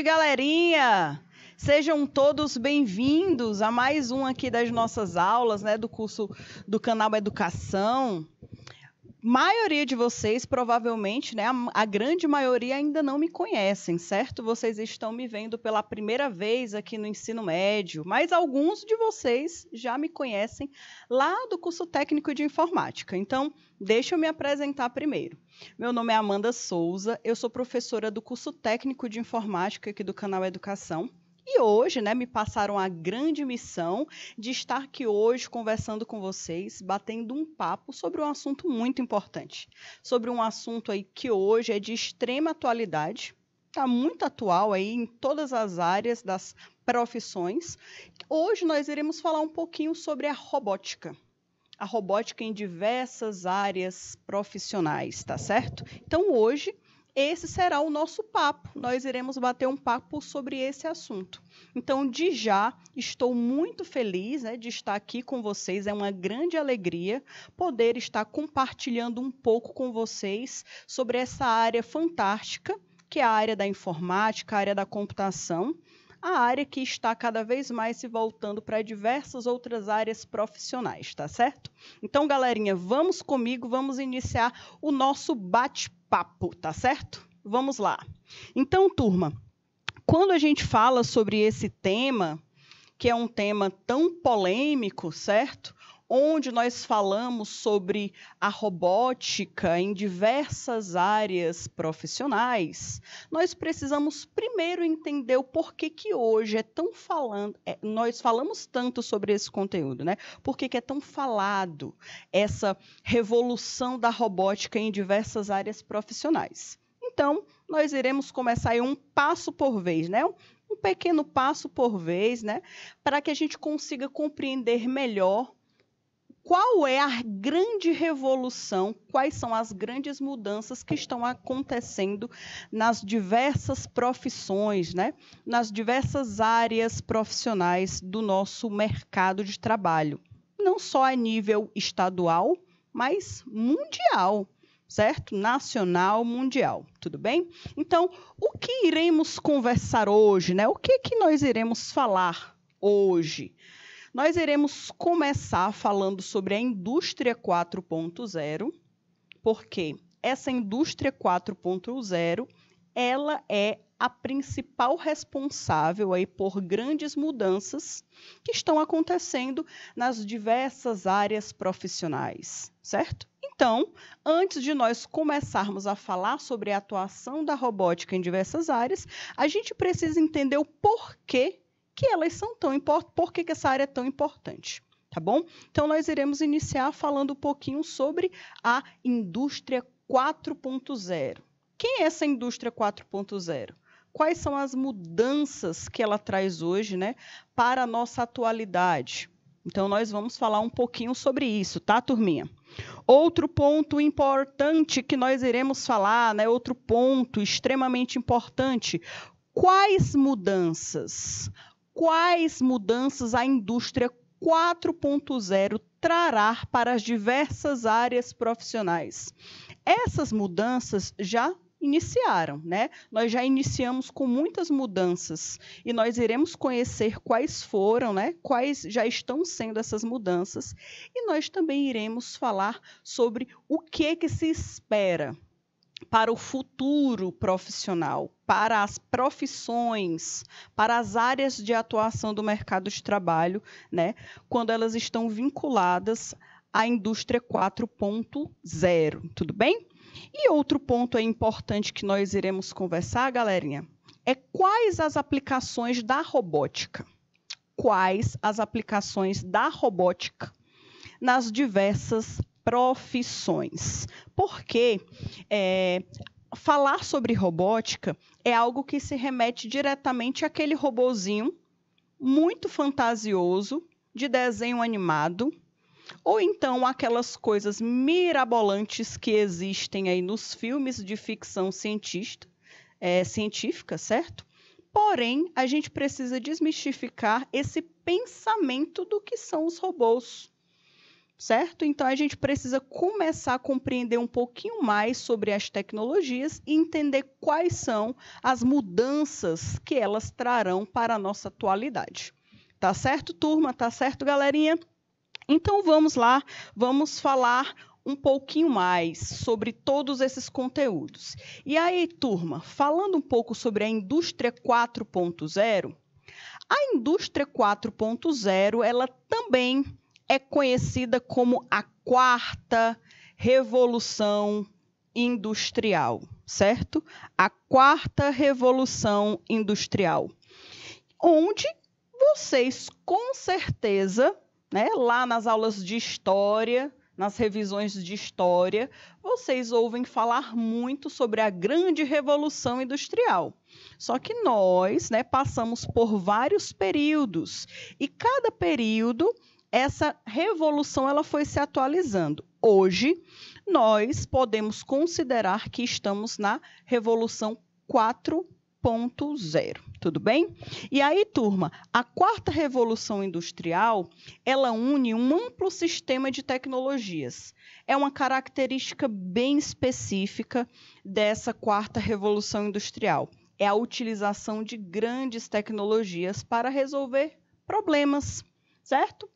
galerinha! Sejam todos bem-vindos a mais um aqui das nossas aulas, né, do curso do canal Educação. Maioria de vocês, provavelmente, né, a grande maioria ainda não me conhecem, certo? Vocês estão me vendo pela primeira vez aqui no ensino médio, mas alguns de vocês já me conhecem lá do curso técnico de informática. Então, deixa eu me apresentar primeiro. Meu nome é Amanda Souza, eu sou professora do curso técnico de informática aqui do canal Educação. E hoje, né, me passaram a grande missão de estar aqui hoje conversando com vocês, batendo um papo sobre um assunto muito importante. Sobre um assunto aí que hoje é de extrema atualidade, está muito atual aí em todas as áreas das profissões. Hoje nós iremos falar um pouquinho sobre a robótica. A robótica em diversas áreas profissionais, tá certo? Então, hoje, esse será o nosso papo. Nós iremos bater um papo sobre esse assunto. Então, de já, estou muito feliz, né, de estar aqui com vocês. É uma grande alegria poder estar compartilhando um pouco com vocês sobre essa área fantástica, que é a área da informática, a área da computação, a área que está cada vez mais se voltando para diversas outras áreas profissionais, tá certo? Então, galerinha, vamos comigo, vamos iniciar o nosso bate-papo, tá certo? Vamos lá. Então, turma, quando a gente fala sobre esse tema, que é um tema tão polêmico, certo? Onde nós falamos sobre a robótica em diversas áreas profissionais, nós precisamos primeiro entender o porquê que hoje nós falamos tanto sobre esse conteúdo, né? Por que é tão falado essa revolução da robótica em diversas áreas profissionais? Então, nós iremos começar aí um passo por vez, né? Um pequeno passo por vez, né? Para que a gente consiga compreender melhor qual é a grande revolução, quais são as grandes mudanças que estão acontecendo nas diversas profissões, né? Nas diversas áreas profissionais do nosso mercado de trabalho. Não só a nível estadual, mas mundial, certo? Nacional, mundial, tudo bem? Então, o que iremos conversar hoje, né? O que nós iremos falar hoje? Nós iremos começar falando sobre a indústria 4.0, porque essa indústria 4.0, ela é a principal responsável aí por grandes mudanças que estão acontecendo nas diversas áreas profissionais, certo? Então, antes de nós começarmos a falar sobre a atuação da robótica em diversas áreas, a gente precisa entender o porquê que elas são tão importantes, por que essa área é tão importante, tá bom? Então, nós iremos iniciar falando um pouquinho sobre a indústria 4.0. Quem é essa indústria 4.0? Quais são as mudanças que ela traz hoje, né, para a nossa atualidade? Então, nós vamos falar um pouquinho sobre isso, tá, turminha? Outro ponto importante que nós iremos falar, né, outro ponto extremamente importante, quais mudanças a indústria 4.0 trará para as diversas áreas profissionais? Essas mudanças já iniciaram, né? Nós já iniciamos com muitas mudanças e nós iremos conhecer quais foram, né? Quais já estão sendo essas mudanças e nós também iremos falar sobre o que se espera para o futuro profissional, para as profissões, para as áreas de atuação do mercado de trabalho, né, quando elas estão vinculadas à indústria 4.0, tudo bem? E outro ponto importante que nós iremos conversar, galerinha, é quais as aplicações da robótica. Quais as aplicações da robótica nas diversas profissões. Porque falar sobre robótica é algo que se remete diretamente àquele robozinho muito fantasioso, de desenho animado, ou então aquelas coisas mirabolantes que existem aí nos filmes de ficção científica, certo? Porém, a gente precisa desmistificar esse pensamento do que são os robôs. certo? Então, a gente precisa começar a compreender um pouquinho mais sobre as tecnologias e entender quais são as mudanças que elas trarão para a nossa atualidade. Tá certo, turma? Tá certo, galerinha? Então, vamos lá, vamos falar um pouquinho mais sobre todos esses conteúdos. E aí, turma, falando um pouco sobre a indústria 4.0, a indústria 4.0, ela também é conhecida como a quarta revolução industrial, certo? A quarta revolução industrial, onde vocês, com certeza, né, lá nas aulas de história, nas revisões de história, vocês ouvem falar muito sobre a grande revolução industrial. Só que nós, né, passamos por vários períodos e cada período essa revolução ela foi se atualizando. Hoje, nós podemos considerar que estamos na Revolução 4.0. Tudo bem? E aí, turma, a quarta revolução industrial, ela une um amplo sistema de tecnologias. É uma característica bem específica dessa quarta revolução industrial. É a utilização de grandes tecnologias para resolver problemas, certo?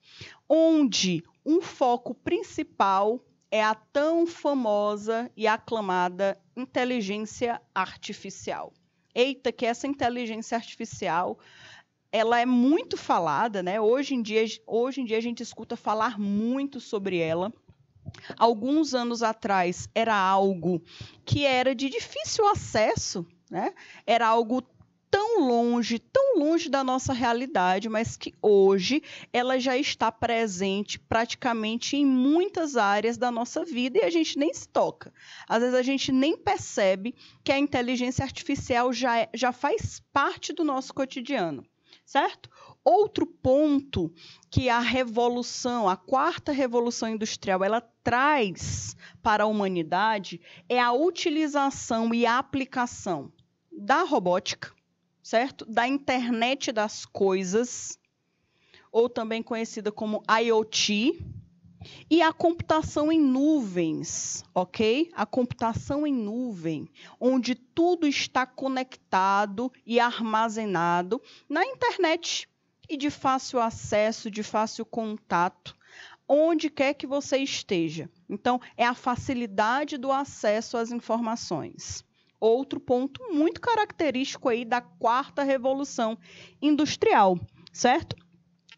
Onde um foco principal é a tão famosa e aclamada inteligência artificial. Eita, que essa inteligência artificial, ela é muito falada, né? Hoje em dia a gente escuta falar muito sobre ela. Alguns anos atrás era algo que era de difícil acesso, né? Era algo tão longe da nossa realidade, mas que hoje ela já está presente praticamente em muitas áreas da nossa vida e a gente nem se toca. Às vezes a gente nem percebe que a inteligência artificial já faz parte do nosso cotidiano, certo? Outro ponto que a quarta revolução industrial, ela traz para a humanidade é a utilização e a aplicação da robótica, certo? Da internet das coisas, ou também conhecida como IoT, e a computação em nuvens, ok? A computação em nuvem, onde tudo está conectado e armazenado na internet e de fácil acesso, de fácil contato, onde quer que você esteja. Então, é a facilidade do acesso às informações. Outro ponto muito característico aí da quarta revolução industrial, certo?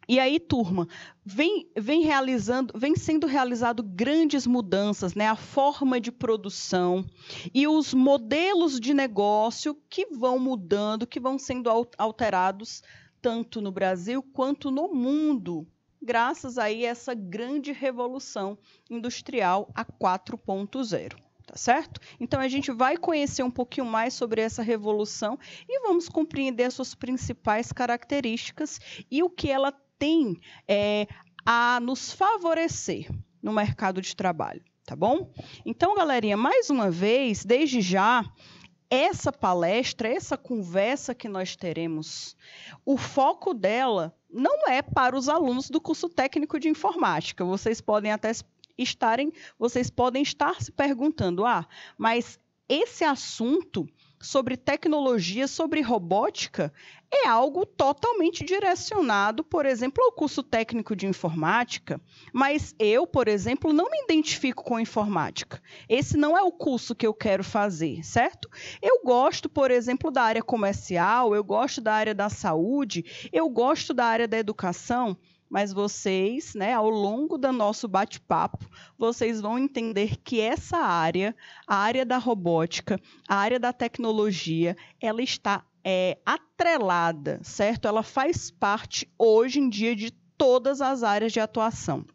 E aí, turma, vem sendo realizado grandes mudanças, né? A forma de produção e os modelos de negócio que vão mudando, que vão sendo alterados tanto no Brasil quanto no mundo, graças aí a essa grande revolução industrial, a 4.0. Tá certo? Então, a gente vai conhecer um pouquinho mais sobre essa revolução e vamos compreender as suas principais características e o que ela tem a nos favorecer no mercado de trabalho, tá bom? Então, galerinha, mais uma vez, desde já, essa palestra, essa conversa que nós teremos, o foco dela não é para os alunos do curso técnico de informática. Vocês podem estar se perguntando, mas esse assunto sobre tecnologia, sobre robótica, é algo totalmente direcionado, por exemplo, ao curso técnico de informática, mas eu, por exemplo, não me identifico com informática. Esse não é o curso que eu quero fazer, certo? Eu gosto, por exemplo, da área comercial, eu gosto da área da saúde, eu gosto da área da educação, mas vocês, né, ao longo do nosso bate-papo, vocês vão entender que essa área, a área da robótica, a área da tecnologia, ela está atrelada, certo? Ela faz parte, hoje em dia, de todas as áreas de atuação.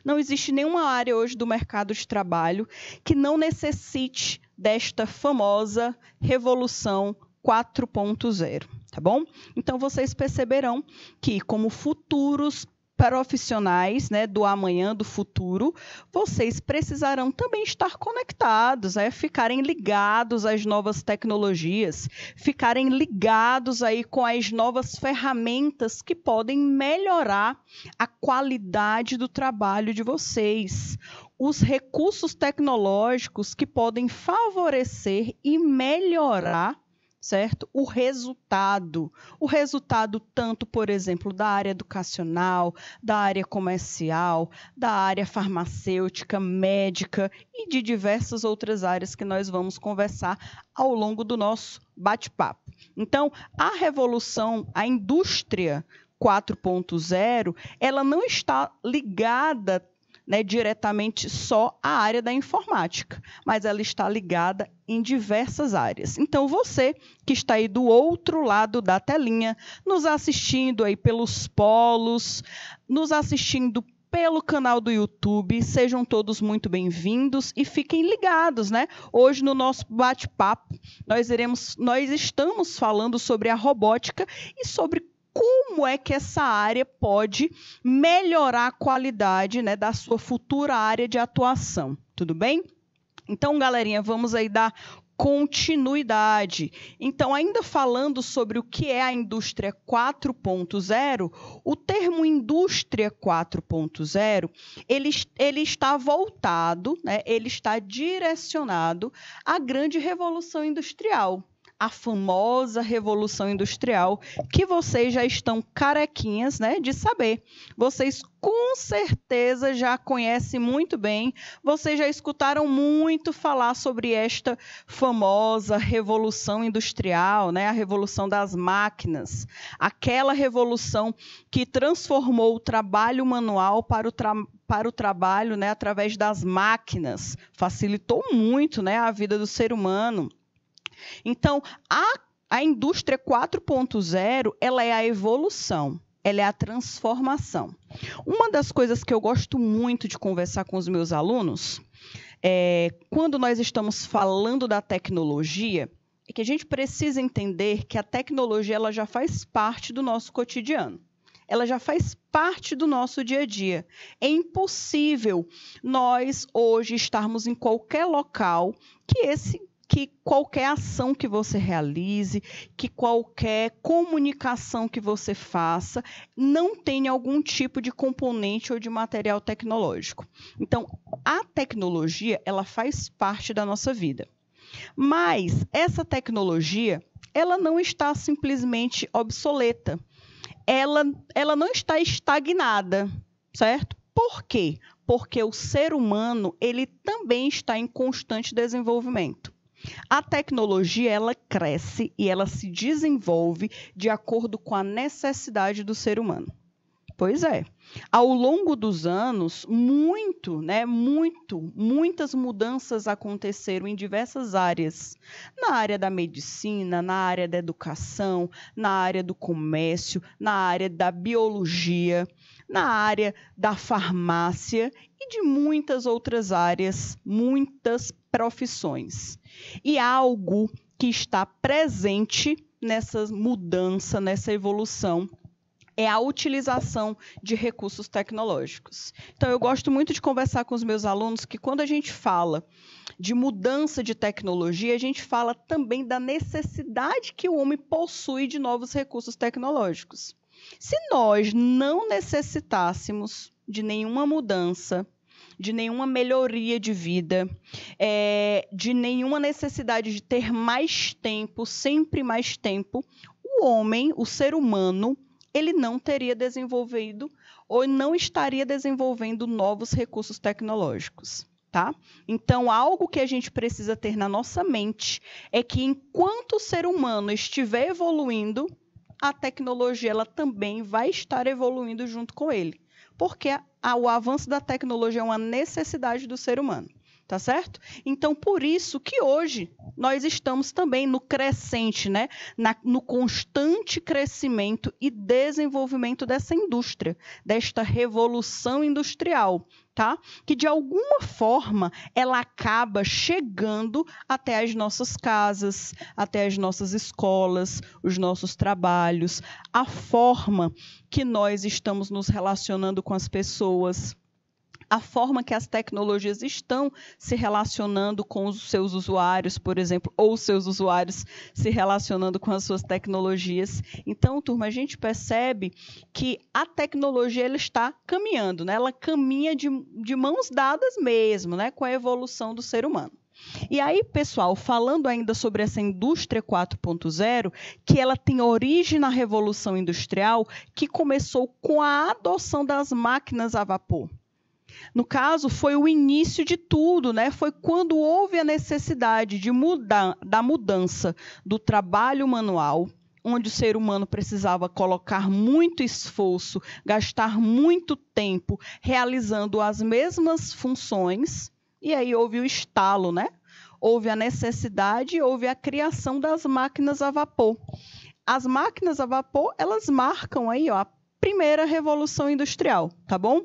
Não existe nenhuma área hoje do mercado de trabalho que não necessite desta famosa revolução 4.0. Tá bom? Então, vocês perceberão que, como futuros profissionais, né, do amanhã, do futuro, vocês precisarão também estar conectados, ficarem ligados às novas tecnologias, ficarem ligados aí com as novas ferramentas que podem melhorar a qualidade do trabalho de vocês, os recursos tecnológicos que podem favorecer e melhorar, certo? O resultado tanto, por exemplo, da área educacional, da área comercial, da área farmacêutica, médica e de diversas outras áreas que nós vamos conversar ao longo do nosso bate-papo. Então, a revolução, a indústria 4.0, ela não está ligada, né, diretamente só à área da informática, mas ela está ligada em diversas áreas. Então, você que está aí do outro lado da telinha, nos assistindo aí pelos polos, nos assistindo pelo canal do YouTube, sejam todos muito bem-vindos e fiquem ligados, né? Hoje no nosso bate-papo, nós estamos falando sobre a robótica e sobre como é que essa área pode melhorar a qualidade, né, da sua futura área de atuação. Tudo bem? Então, galerinha, vamos aí dar continuidade. Então, ainda falando sobre o que é a indústria 4.0, o termo indústria 4.0, ele está voltado, né, ele está direcionado à grande revolução industrial, a famosa Revolução Industrial, que vocês já estão carequinhas, né, de saber. Vocês com certeza já conhecem muito bem, vocês já escutaram muito falar sobre esta famosa Revolução Industrial, né, a Revolução das Máquinas, aquela revolução que transformou o trabalho manual para o trabalho, né, através das máquinas, facilitou muito, né, a vida do ser humano. Então, a indústria 4.0, ela é a evolução, ela é a transformação. Uma das coisas que eu gosto muito de conversar com os meus alunos, quando nós estamos falando da tecnologia, é que a gente precisa entender que a tecnologia ela já faz parte do nosso cotidiano. Ela já faz parte do nosso dia a dia. É impossível nós, hoje, estarmos em qualquer local que qualquer ação que você realize, que qualquer comunicação que você faça, não tenha algum tipo de componente ou de material tecnológico. Então, a tecnologia, ela faz parte da nossa vida. Mas essa tecnologia, ela não está simplesmente obsoleta. Ela não está estagnada, certo? Por quê? Porque o ser humano, ele também está em constante desenvolvimento. A tecnologia, ela cresce e ela se desenvolve de acordo com a necessidade do ser humano. Pois é. Ao longo dos anos, muitas mudanças aconteceram em diversas áreas. Na área da medicina, na área da educação, na área do comércio, na área da biologia, na área da farmácia e de muitas outras áreas, muitas profissões. E algo que está presente nessa mudança, nessa evolução, é a utilização de recursos tecnológicos. Então, eu gosto muito de conversar com os meus alunos que quando a gente fala de mudança de tecnologia, a gente fala também da necessidade que o homem possui de novos recursos tecnológicos. Se nós não necessitássemos de nenhuma mudança, de nenhuma melhoria de vida, de nenhuma necessidade de ter mais tempo, sempre mais tempo, o homem, o ser humano, ele não teria desenvolvido ou não estaria desenvolvendo novos recursos tecnológicos, tá? Então, algo que a gente precisa ter na nossa mente é que enquanto o ser humano estiver evoluindo, a tecnologia ela também vai estar evoluindo junto com ele, porque o avanço da tecnologia é uma necessidade do ser humano. Tá certo? Então, por isso que hoje nós estamos também no crescente, né? No constante crescimento e desenvolvimento dessa indústria, desta revolução industrial, tá? Que de alguma forma ela acaba chegando até as nossas casas, até as nossas escolas, os nossos trabalhos, a forma que nós estamos nos relacionando com as pessoas, a forma que as tecnologias estão se relacionando com os seus usuários, por exemplo, ou os seus usuários se relacionando com as suas tecnologias. Então, turma, a gente percebe que a tecnologia ela está caminhando, né? Ela caminha de mãos dadas mesmo, né? Com a evolução do ser humano. E aí, pessoal, falando ainda sobre essa indústria 4.0, que ela tem origem na Revolução Industrial, que começou com a adoção das máquinas a vapor. No caso, foi o início de tudo, né? Foi quando houve a necessidade da mudança do trabalho manual, onde o ser humano precisava colocar muito esforço, gastar muito tempo realizando as mesmas funções, e aí houve o estalo, né? Houve a necessidade, houve a criação das máquinas a vapor. As máquinas a vapor, elas marcam aí, ó, a primeira revolução industrial, tá bom?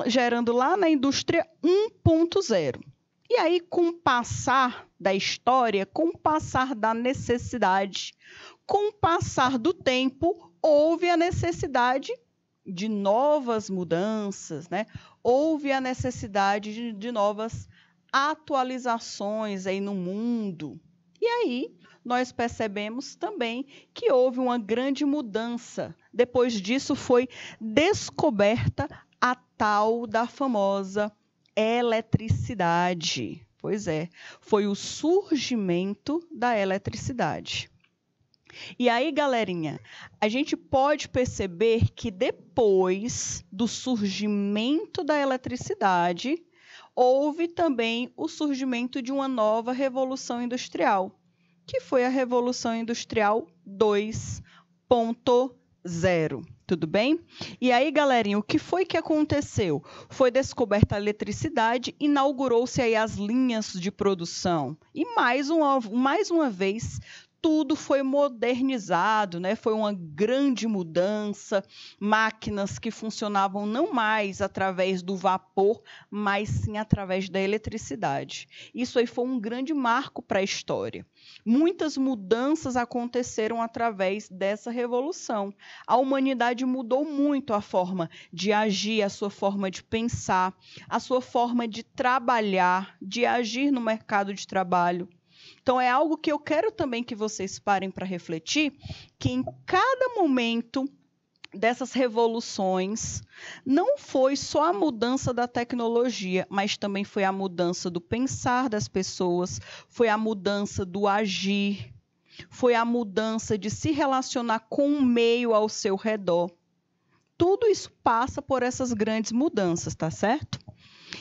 Gerando lá na indústria 1.0. E aí, com o passar da história, com o passar da necessidade, com o passar do tempo, houve a necessidade de novas mudanças, né? Houve a necessidade de novas atualizações aí no mundo. E aí, nós percebemos também que houve uma grande mudança. Depois disso, foi descoberta a tal da famosa eletricidade. Pois é, foi o surgimento da eletricidade. E aí, galerinha, a gente pode perceber que depois do surgimento da eletricidade, houve também o surgimento de uma nova revolução industrial, que foi a Revolução Industrial 2.0. Tudo bem? E aí, galerinha, o que foi que aconteceu? Foi descoberta a eletricidade, inaugurou-se aí as linhas de produção. E mais uma vez, tudo foi modernizado, né? Foi uma grande mudança, máquinas que funcionavam não mais através do vapor, mas sim através da eletricidade. Isso aí foi um grande marco para a história. Muitas mudanças aconteceram através dessa revolução. A humanidade mudou muito a forma de agir, a sua forma de pensar, a sua forma de trabalhar, de agir no mercado de trabalho. Então, é algo que eu quero também que vocês parem para refletir, que em cada momento dessas revoluções, não foi só a mudança da tecnologia, mas também foi a mudança do pensar das pessoas, foi a mudança do agir, foi a mudança de se relacionar com o meio ao seu redor. Tudo isso passa por essas grandes mudanças, tá certo?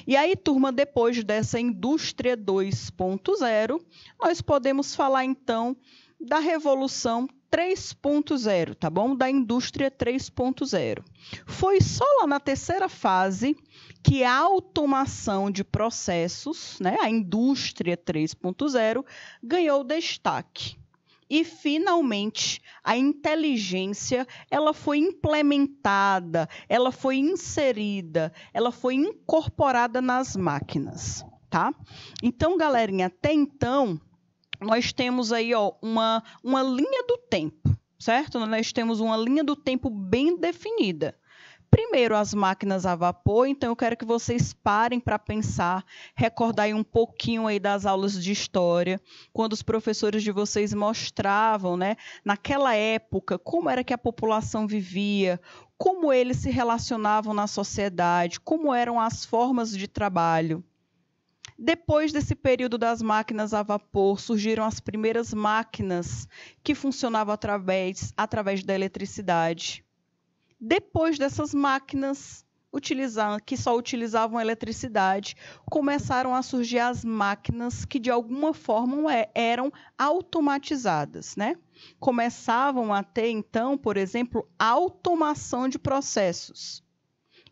E aí, turma, depois dessa indústria 2.0, nós podemos falar, então, da Revolução 3.0, tá bom? Da indústria 3.0. Foi só lá na terceira fase que a automação de processos, né, a indústria 3.0, ganhou destaque. E, finalmente, a inteligência ela foi implementada, ela foi inserida, ela foi incorporada nas máquinas, tá? Então, galerinha, até então, nós temos aí ó, uma linha do tempo, certo? Nós temos uma linha do tempo bem definida. Primeiro, as máquinas a vapor, então eu quero que vocês parem para pensar, recordar aí um pouquinho aí das aulas de história, quando os professores de vocês mostravam, né, naquela época, como era que a população vivia, como eles se relacionavam na sociedade, como eram as formas de trabalho. Depois desse período das máquinas a vapor, surgiram as primeiras máquinas que funcionavam através da eletricidade. Depois dessas máquinas que só utilizavam eletricidade, começaram a surgir as máquinas que, de alguma forma, eram automatizadas, né? Começavam a ter, então, por exemplo, automação de processos.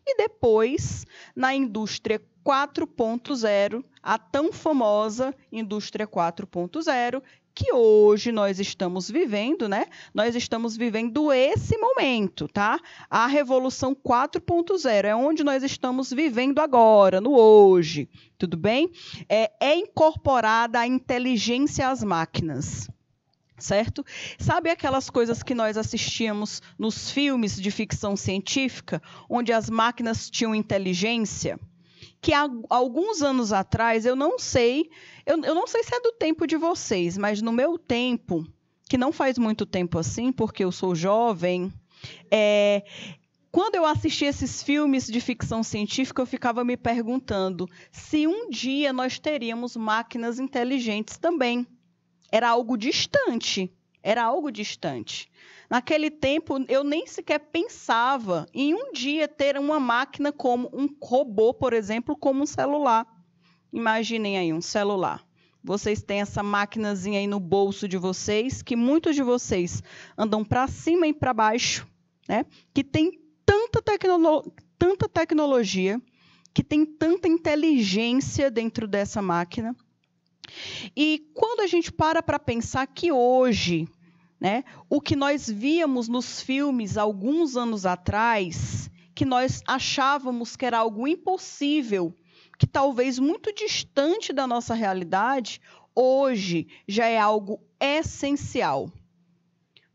E depois, na indústria 4.0, a tão famosa indústria 4.0, que hoje nós estamos vivendo, né? Nós estamos vivendo esse momento, tá? A Revolução 4.0 é onde nós estamos vivendo agora, no hoje, tudo bem? É incorporada a inteligência às máquinas. Certo? Sabe aquelas coisas que nós assistíamos nos filmes de ficção científica, onde as máquinas tinham inteligência? Que há alguns anos atrás, eu não sei se é do tempo de vocês, mas no meu tempo, que não faz muito tempo assim, porque eu sou jovem, quando eu assistia esses filmes de ficção científica, eu ficava me perguntando se um dia nós teríamos máquinas inteligentes também. Era algo distante. Naquele tempo, eu nem sequer pensava em um dia ter uma máquina como um robô, por exemplo, como um celular. Imaginem aí um celular. Vocês têm essa maquinazinha aí no bolso de vocês, que muitos de vocês andam para cima e para baixo, né? Que tem tanta tecnologia, que tem tanta inteligência dentro dessa máquina. E quando a gente para pensar que hoje, né, o que nós víamos nos filmes alguns anos atrás, que nós achávamos que era algo impossível, que talvez muito distante da nossa realidade, hoje já é algo essencial.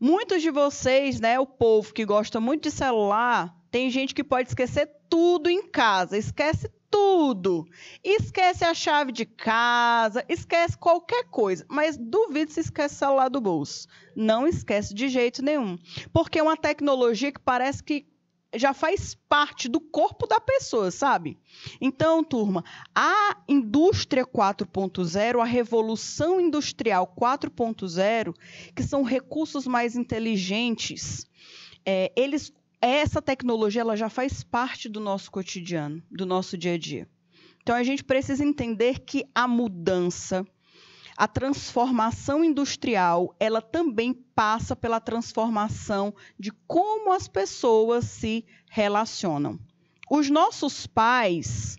Muitos de vocês, né, o povo que gosta muito de celular, tem gente que pode esquecer tudo em casa, esquece tudo. Esquece a chave de casa, esquece qualquer coisa, mas duvido se esquece o celular do bolso. Não esquece de jeito nenhum, porque é uma tecnologia que parece que já faz parte do corpo da pessoa, sabe? Então, turma, a indústria 4.0, a revolução industrial 4.0, que são recursos mais inteligentes, essa tecnologia ela já faz parte do nosso cotidiano, do nosso dia a dia. Então, a gente precisa entender que a mudança, a transformação industrial, ela também passa pela transformação de como as pessoas se relacionam. Os nossos pais,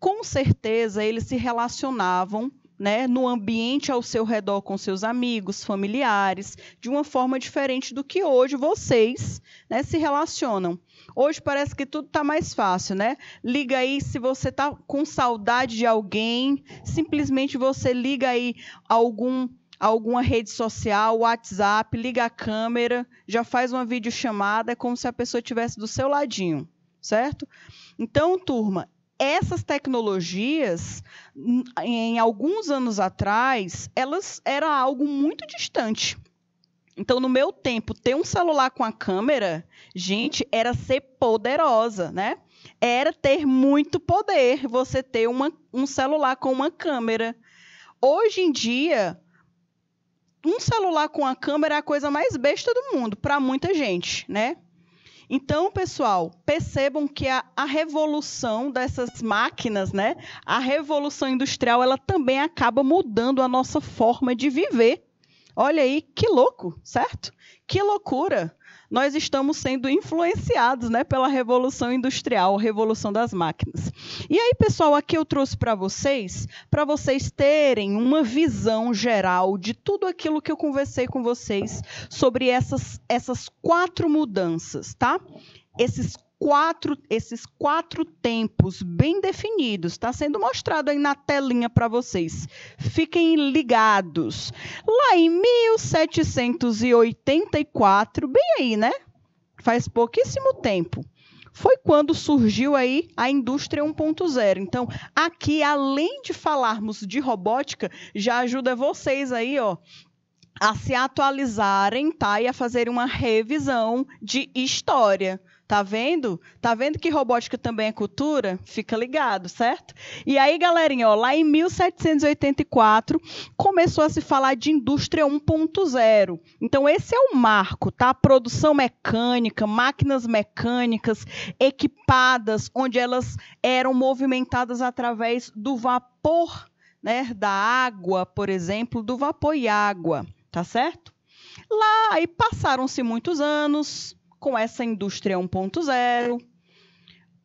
com certeza, eles se relacionavam, né, no ambiente ao seu redor com seus amigos, familiares, de uma forma diferente do que hoje vocês, né, se relacionam. Hoje parece que tudo está mais fácil, né? Liga aí se você está com saudade de alguém, simplesmente você liga aí alguma rede social, WhatsApp, liga a câmera, já faz uma videochamada, é como se a pessoa estivesse do seu ladinho, certo? Então, turma, essas tecnologias, em alguns anos atrás, elas eram algo muito distante. Então, no meu tempo, ter um celular com a câmera, gente, era ser poderosa, né? Era ter muito poder você ter um celular com uma câmera. Hoje em dia, um celular com a câmera é a coisa mais besta do mundo, para muita gente, né? Então, pessoal, percebam que a revolução dessas máquinas, né? A revolução industrial, ela também acaba mudando a nossa forma de viver. Olha aí, que louco, certo? Que loucura! Nós estamos sendo influenciados, né, pela revolução industrial, a revolução das máquinas. E aí, pessoal, aqui eu trouxe para vocês terem uma visão geral de tudo aquilo que eu conversei com vocês sobre essas 4 mudanças, tá? Esses quatro tempos bem definidos, está sendo mostrado aí na telinha para vocês. Fiquem ligados. Lá em 1784, bem aí, né? Faz pouquíssimo tempo. Foi quando surgiu aí a indústria 1.0. Então, aqui, além de falarmos de robótica, já ajuda vocês aí, ó, a se atualizarem, tá? E a fazerem uma revisão de história. Tá vendo? Tá vendo que robótica também é cultura? Fica ligado, certo? E aí, galerinha, ó, lá em 1784, começou a se falar de indústria 1.0. Então, esse é o marco, tá? Produção mecânica, máquinas mecânicas equipadas, onde elas eram movimentadas através do vapor, né? Da água, por exemplo, do vapor e água, tá certo? Lá, aí passaram-se muitos anos com essa indústria 1.0,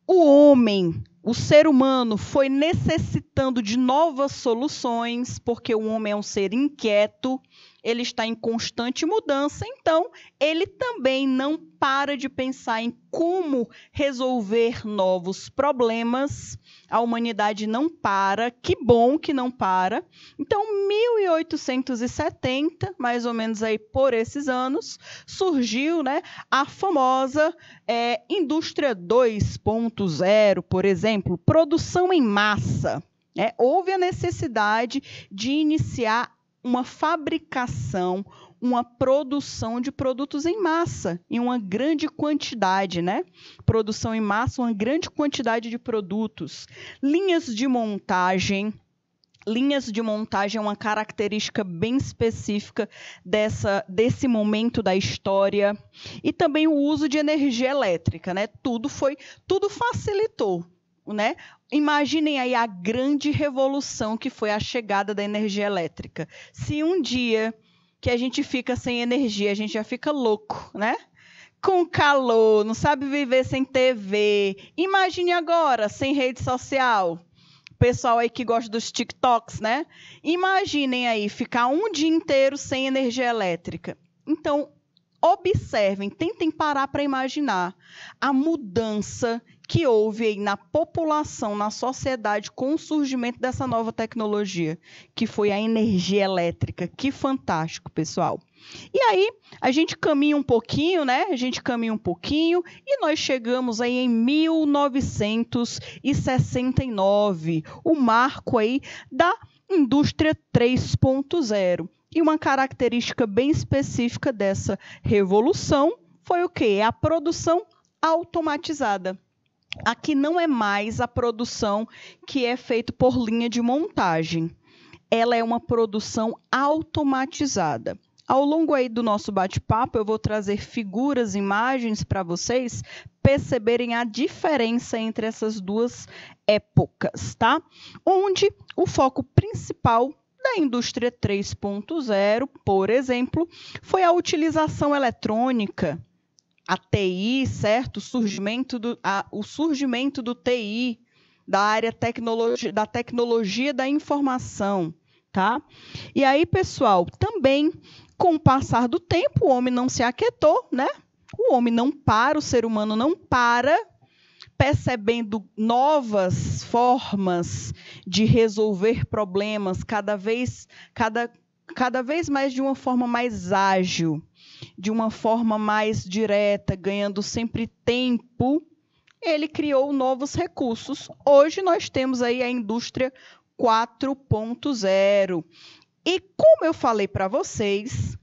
o homem, o ser humano, foi necessitando necessitando de novas soluções, porque o homem é um ser inquieto, ele está em constante mudança, então ele também não para de pensar em como resolver novos problemas. A humanidade não para, que bom que não para. Então, 1870, mais ou menos aí por esses anos, surgiu, né, a famosa indústria 2.0, por exemplo, produção em massa. Houve a necessidade de iniciar uma fabricação, uma produção de produtos em massa, em uma grande quantidade, né? Produção em massa, uma grande quantidade de produtos. Linhas de montagem é uma característica bem específica desse momento da história. E também o uso de energia elétrica, né? Tudo facilitou, né? Imaginem aí a grande revolução que foi a chegada da energia elétrica. Se um dia que a gente fica sem energia, a gente já fica louco, né? Com calor, não sabe viver sem TV. Imagine agora, sem rede social. Pessoal aí que gosta dos TikToks, né? Imaginem aí, ficar um dia inteiro sem energia elétrica. Então, observem, tentem parar para imaginar a mudança que houve aí na população, na sociedade, com o surgimento dessa nova tecnologia, que foi a energia elétrica. Que fantástico, pessoal. E aí, a gente caminha um pouquinho, né? E nós chegamos aí em 1969, o marco aí da indústria 3.0. E uma característica bem específica dessa revolução foi o quê? A produção automatizada. Aqui não é mais a produção que é feita por linha de montagem. Ela é uma produção automatizada. Ao longo aí do nosso bate-papo, eu vou trazer figuras, imagens para vocês perceberem a diferença entre essas duas épocas, tá? Onde o foco principal da indústria 3.0, por exemplo, foi a utilização eletrônica, a TI, certo? O surgimento do TI, da área da tecnologia da informação, tá? E aí, pessoal, também com o passar do tempo, o homem não se aquietou, né? O homem não para, o ser humano não para, percebendo novas formas de resolver problemas, cada vez mais de uma forma mais ágil, de uma forma mais direta, ganhando sempre tempo, ele criou novos recursos. Hoje nós temos aí a indústria 4.0. E como eu falei para vocês,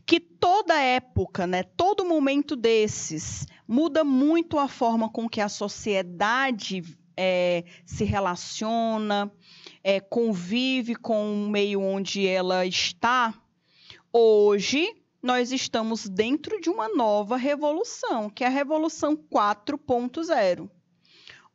que toda época, né, todo momento desses, muda muito a forma com que a sociedade se relaciona, convive com o meio onde ela está. Hoje, nós estamos dentro de uma nova revolução, que é a Revolução 4.0,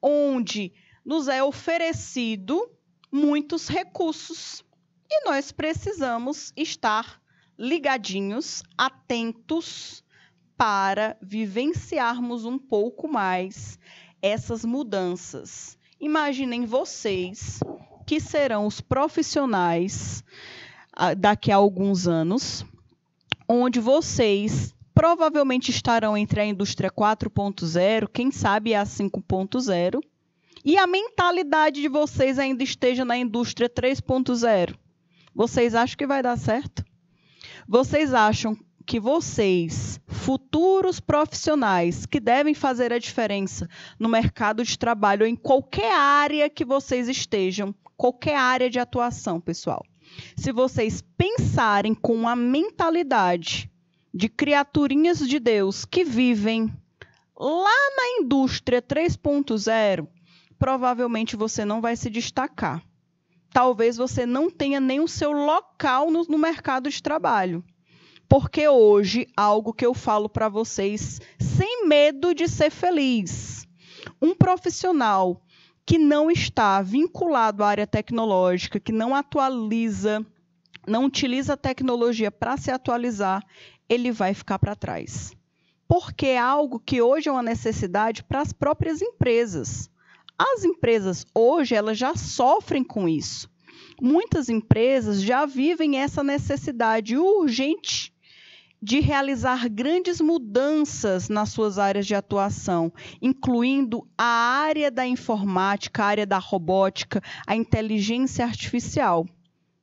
onde nos é oferecido muitos recursos e nós precisamos estar ligadinhos, atentos, para vivenciarmos um pouco mais essas mudanças. Imaginem vocês que serão os profissionais daqui a alguns anos, onde vocês provavelmente estarão entre a indústria 4.0, quem sabe a 5.0, e a mentalidade de vocês ainda esteja na indústria 3.0. Vocês acham que vai dar certo? Vocês acham que vocês, futuros profissionais que devem fazer a diferença no mercado de trabalho ou em qualquer área que vocês estejam, qualquer área de atuação, pessoal, se vocês pensarem com a mentalidade de criaturinhas de Deus que vivem lá na indústria 3.0, provavelmente você não vai se destacar. Talvez você não tenha nem o seu local no mercado de trabalho. Porque hoje, algo que eu falo para vocês, sem medo de ser feliz, um profissional que não está vinculado à área tecnológica, que não atualiza, não utiliza a tecnologia para se atualizar, ele vai ficar para trás. Porque é algo que hoje é uma necessidade para as próprias empresas. As empresas hoje, elas já sofrem com isso. Muitas empresas já vivem essa necessidade urgente de realizar grandes mudanças nas suas áreas de atuação, incluindo a área da informática, a área da robótica, a inteligência artificial.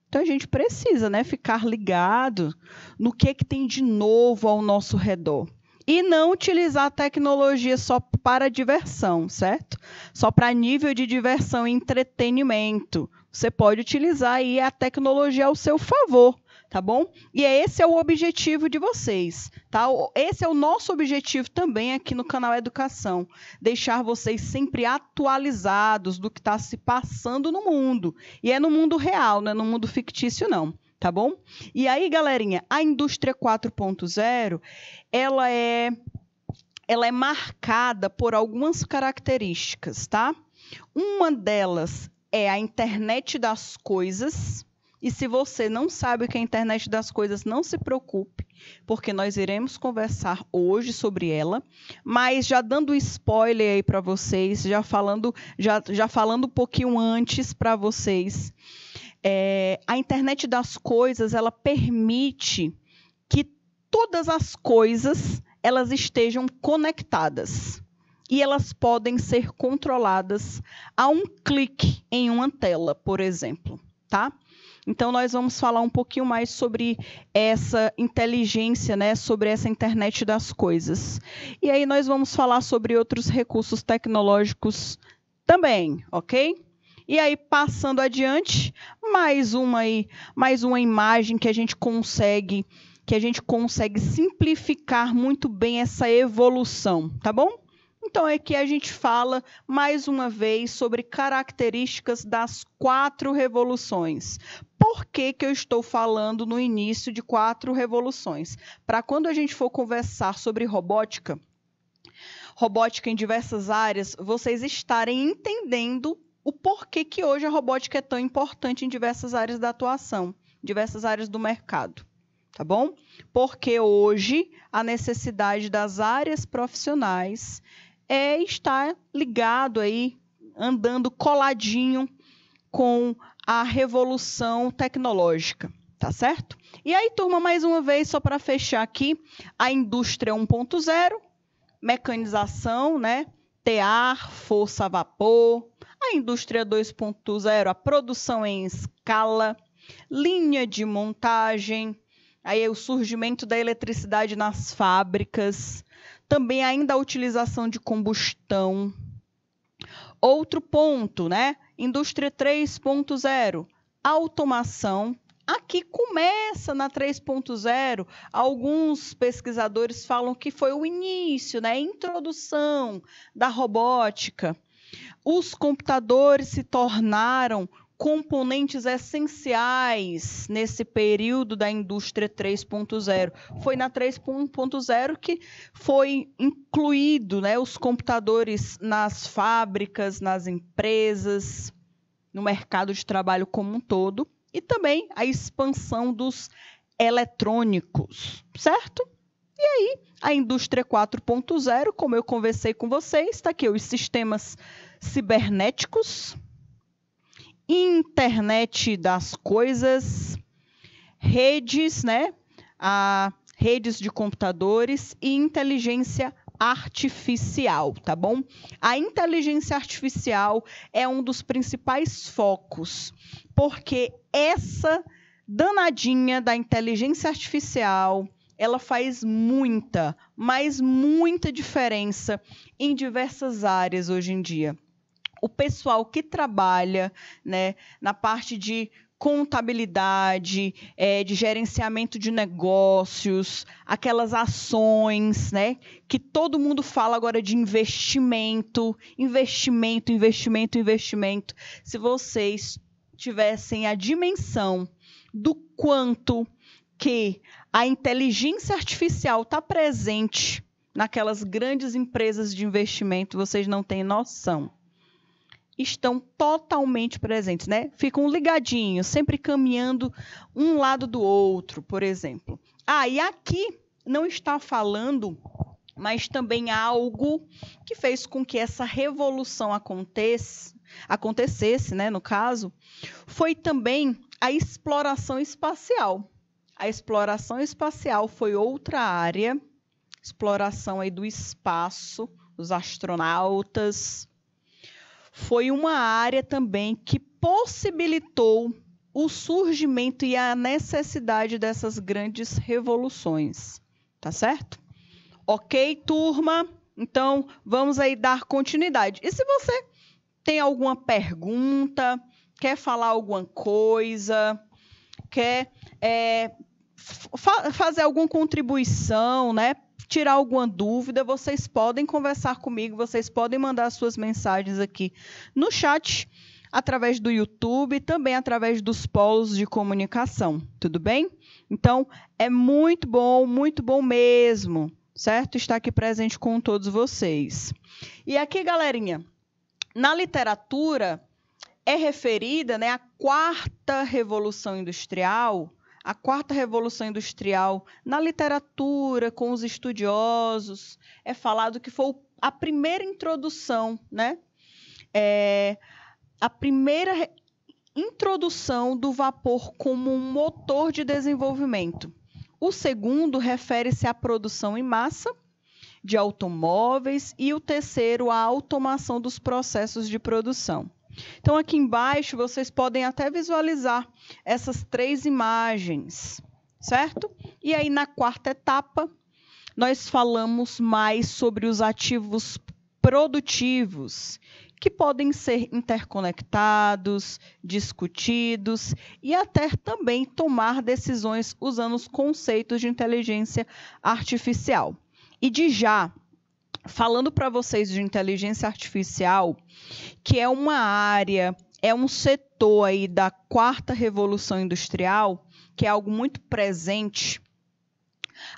Então, a gente precisa, né, ficar ligado no que tem de novo ao nosso redor. E não utilizar a tecnologia só para diversão, certo? Só para nível de diversão e entretenimento. Você pode utilizar aí a tecnologia ao seu favor, tá bom? E esse é o objetivo de vocês, tá? Esse é o nosso objetivo também aqui no canal Educação, deixar vocês sempre atualizados do que está se passando no mundo. E é no mundo real, não é no mundo fictício, não, tá bom? E aí, galerinha, a indústria 4.0, ela é marcada por algumas características, tá? Uma delas é a internet das coisas. E se você não sabe o que é a internet das coisas, não se preocupe, porque nós iremos conversar hoje sobre ela. Mas já dando spoiler aí para vocês, já falando um pouquinho antes para vocês, a internet das coisas, ela permite que todas as coisas elas estejam conectadas. E elas podem ser controladas a um clique em uma tela, por exemplo, tá? Então, nós vamos falar um pouquinho mais sobre essa inteligência, né? Sobre essa internet das coisas. E aí, nós vamos falar sobre outros recursos tecnológicos também, ok? E aí, passando adiante, mais uma imagem que a gente consegue simplificar muito bem essa evolução, tá bom? Então, aqui a gente fala, mais uma vez, sobre características das 4 revoluções. Por que eu estou falando no início de 4 revoluções? Para quando a gente for conversar sobre robótica em diversas áreas, vocês estarem entendendo o porquê que hoje a robótica é tão importante em diversas áreas da atuação, diversas áreas do mercado. Tá bom? Porque hoje a necessidade das áreas profissionais é estar ligado aí, andando coladinho com a revolução tecnológica, tá certo? E aí, turma, mais uma vez, só para fechar aqui, a indústria 1.0, mecanização, né? Tear, força a vapor, a indústria 2.0, a produção em escala, linha de montagem, aí o surgimento da eletricidade nas fábricas, também ainda a utilização de combustão. Outro ponto, né? Indústria 3.0, automação. Aqui começa na 3.0, alguns pesquisadores falam que foi o início, né? A introdução da robótica. Os computadores se tornaram componentes essenciais nesse período da indústria 3.0. Foi na 3.0 que foi incluído, né, os computadores nas fábricas, nas empresas, no mercado de trabalho como um todo, e também a expansão dos eletrônicos, certo? E aí, a indústria 4.0, como eu conversei com vocês, está aqui os sistemas cibernéticos, internet das coisas, redes, né? Redes de computadores e inteligência artificial, tá bom? A inteligência artificial é um dos principais focos, porque essa danadinha da inteligência artificial, ela faz muita, mas muita diferença em diversas áreas hoje em dia. O pessoal que trabalha, né, na parte de contabilidade, de gerenciamento de negócios, aquelas ações, né, que todo mundo fala agora de investimento. Se vocês tivessem a dimensão do quanto que a inteligência artificial está presente naquelas grandes empresas de investimento, vocês não têm noção. Estão totalmente presentes, né? Ficam ligadinhos, sempre caminhando um lado do outro, por exemplo. E aqui não está falando mas também algo que fez com que essa revolução acontecesse, né, no caso, foi também a exploração espacial. A exploração espacial foi outra área, exploração aí do espaço, os astronautas. Foi uma área também que possibilitou o surgimento e a necessidade dessas grandes revoluções. Tá certo? Ok, turma? Então, vamos aí dar continuidade. E se você tem alguma pergunta, quer falar alguma coisa, quer fazer alguma contribuição, né? Tirar alguma dúvida, vocês podem conversar comigo, vocês podem mandar suas mensagens aqui no chat, através do YouTube, também através dos polos de comunicação, tudo bem? Então, é muito bom mesmo, certo? Estar aqui presente com todos vocês. E aqui, galerinha, na literatura é referida, né, a quarta revolução industrial. A quarta revolução industrial, na literatura, com os estudiosos, é falado que foi a primeira introdução, né? A primeira introdução do vapor como um motor de desenvolvimento. O segundo refere-se à produção em massa de automóveis e o terceiro, à automação dos processos de produção. Então, aqui embaixo, vocês podem até visualizar essas 3 imagens, certo? E aí, na quarta etapa, nós falamos mais sobre os ativos produtivos, que podem ser interconectados, discutidos e até também tomar decisões usando os conceitos de inteligência artificial. E de já, falando para vocês de inteligência artificial, que é uma área, é um setor aí da quarta revolução industrial, que é algo muito presente.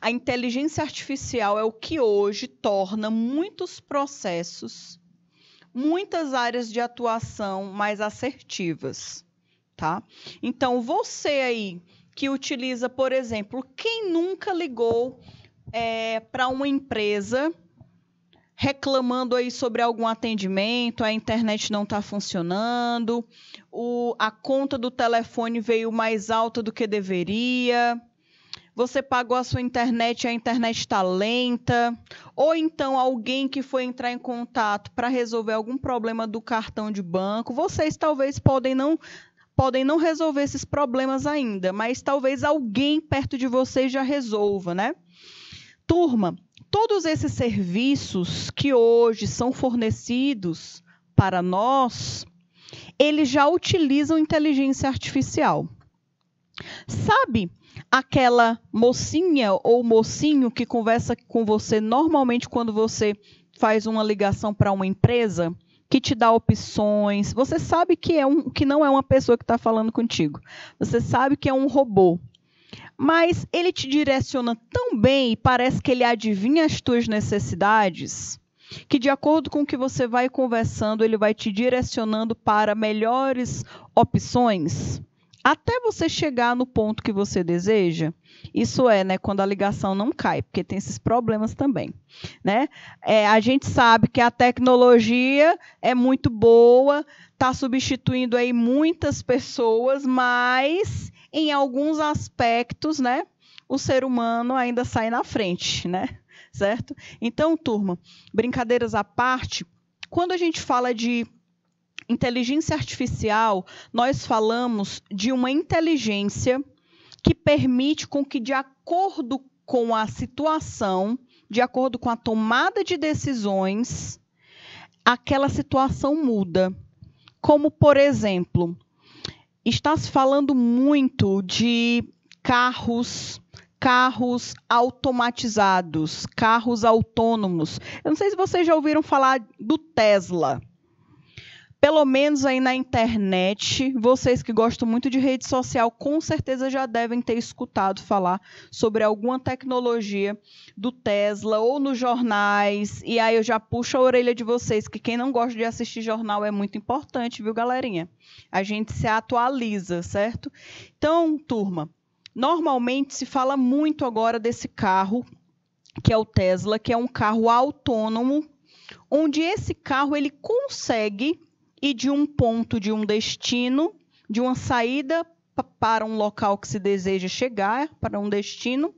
A inteligência artificial é o que hoje torna muitos processos, muitas áreas de atuação mais assertivas, tá? Então, você aí que utiliza, por exemplo, quem nunca ligou para uma empresa reclamando aí sobre algum atendimento, a internet não está funcionando, a conta do telefone veio mais alta do que deveria, você pagou a sua internet e a internet está lenta, ou então alguém que foi entrar em contato para resolver algum problema do cartão de banco, vocês talvez podem não resolver esses problemas ainda, mas talvez alguém perto de vocês já resolva, né? Turma, todos esses serviços que hoje são fornecidos para nós, eles já utilizam inteligência artificial. Sabe aquela mocinha ou mocinho que conversa com você normalmente quando você faz uma ligação para uma empresa, que te dá opções? Você sabe que não é uma pessoa que está falando contigo. Você sabe que é um robô. Mas ele te direciona tão bem e parece que ele adivinha as tuas necessidades, que de acordo com o que você vai conversando, ele vai te direcionando para melhores opções, até você chegar no ponto que você deseja. Isso né, quando a ligação não cai, porque tem esses problemas também, né? A gente sabe que a tecnologia é muito boa, está substituindo aí muitas pessoas, mas em alguns aspectos, né, o ser humano ainda sai na frente, né? Certo? Então, turma, brincadeiras à parte, quando a gente fala de inteligência artificial, nós falamos de uma inteligência que permite com que, de acordo com a situação, de acordo com a tomada de decisões, aquela situação muda. Como, por exemplo, está se falando muito de carros automatizados, carros autônomos. Eu não sei se vocês já ouviram falar do Tesla. Pelo menos aí na internet, vocês que gostam muito de rede social, com certeza já devem ter escutado falar sobre alguma tecnologia do Tesla ou nos jornais. E aí eu já puxo a orelha de vocês, que quem não gosta de assistir jornal é muito importante, viu, galerinha? A gente se atualiza, certo? Então, turma, normalmente se fala muito agora desse carro que é o Tesla, que é um carro autônomo, onde esse carro ele consegue ir de um ponto, de um destino, de uma saída para um local que se deseja chegar, para um destino,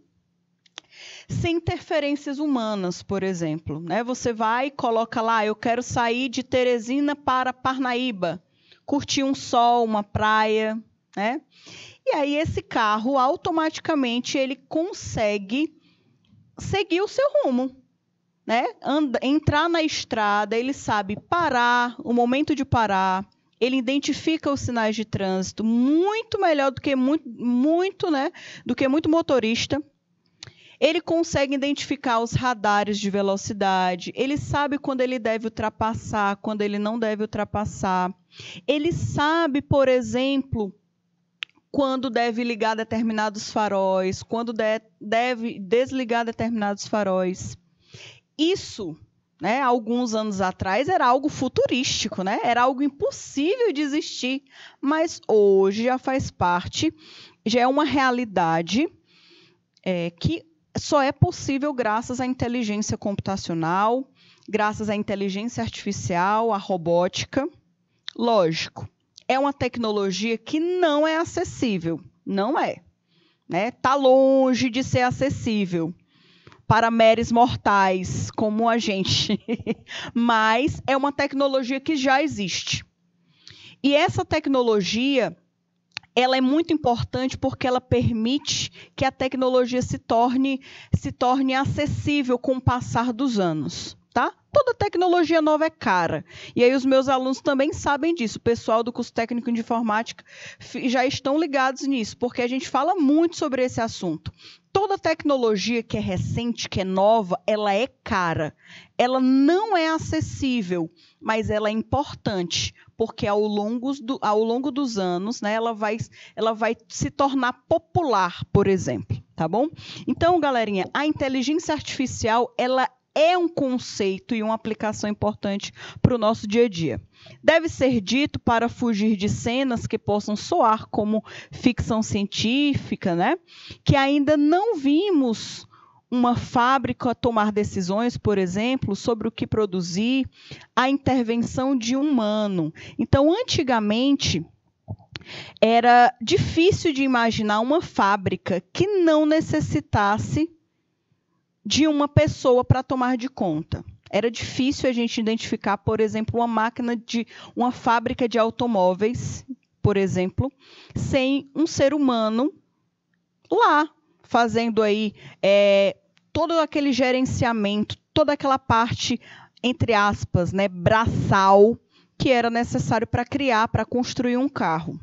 sem interferências humanas, por exemplo, né? Você vai e coloca lá, eu quero sair de Teresina para Parnaíba, curtir um sol, uma praia, né? E aí esse carro, automaticamente, ele consegue seguir o seu rumo, né? Entrar na estrada, ele sabe parar, o momento de parar, ele identifica os sinais de trânsito muito melhor do que muito motorista. Ele consegue identificar os radares de velocidade, ele sabe quando ele deve ultrapassar, quando ele não deve ultrapassar. Ele sabe, por exemplo, quando deve ligar determinados faróis, quando deve desligar determinados faróis. Isso, né, alguns anos atrás, era algo futurístico, né? Era algo impossível de existir, mas hoje já faz parte, já é uma realidade que só é possível graças à inteligência computacional, graças à inteligência artificial, à robótica. Lógico, é uma tecnologia que não é acessível, não é, né? Tá longe de ser acessível para meros mortais como a gente, mas é uma tecnologia que já existe. E essa tecnologia, ela é muito importante porque ela permite que a tecnologia se torne acessível com o passar dos anos, tá? Toda tecnologia nova é cara. E aí os meus alunos também sabem disso. O pessoal do curso técnico de informática já estão ligados nisso, porque a gente fala muito sobre esse assunto. Toda tecnologia que é recente, que é nova, ela é cara. Ela não é acessível, mas ela é importante, porque ao longo dos anos, né, ela vai se tornar popular, por exemplo, tá bom? Então, galerinha, a inteligência artificial, ela é um conceito e uma aplicação importante para o nosso dia a dia. Deve ser dito para fugir de cenas que possam soar como ficção científica, né? Que ainda não vimos uma fábrica tomar decisões, por exemplo, sobre o que produzir, a intervenção de um humano. Então, antigamente, era difícil de imaginar uma fábrica que não necessitasse de uma pessoa para tomar de conta. Era difícil a gente identificar, por exemplo, uma fábrica de automóveis, por exemplo, sem um ser humano lá, fazendo aí todo aquele gerenciamento, toda aquela parte, entre aspas, né, braçal, que era necessário para construir um carro.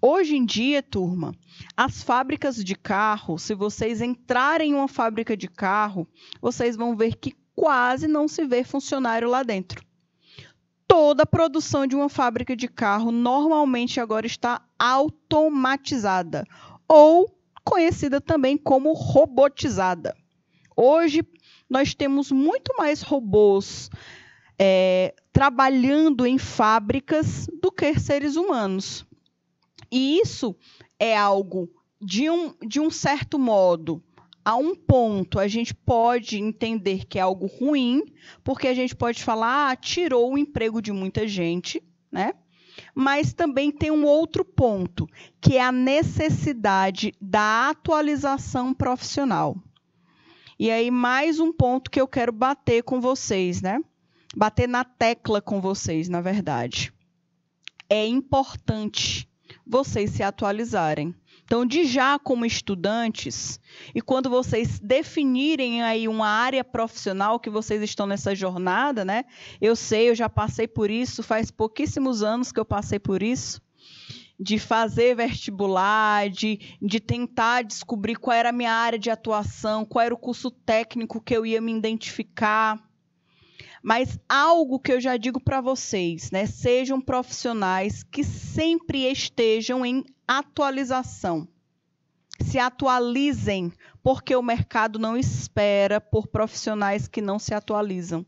Hoje em dia, turma, as fábricas de carro, se vocês entrarem em uma fábrica de carro, vocês vão ver que quase não se vê funcionário lá dentro. Toda a produção de uma fábrica de carro normalmente agora está automatizada ou conhecida também como robotizada. Hoje, nós temos muito mais robôs trabalhando em fábricas do que seres humanos. E isso é algo, de um certo modo, a um ponto, a gente pode entender que é algo ruim, porque a gente pode falar, tirou o emprego de muita gente, né? Mas também tem um outro ponto, que é a necessidade da atualização profissional. E aí, mais um ponto que eu quero bater com vocês, né? Bater na tecla com vocês, na verdade. É importante vocês se atualizarem. Então, de já como estudantes, e quando vocês definirem aí uma área profissional que vocês estão nessa jornada, né? Eu sei, eu já passei por isso, faz pouquíssimos anos que eu passei por isso, de fazer vestibular, de tentar descobrir qual era a minha área de atuação, qual era o curso técnico que eu ia me identificar. Mas algo que eu já digo para vocês, né? Sejam profissionais que sempre estejam em atualização. Se atualizem, porque o mercado não espera por profissionais que não se atualizam.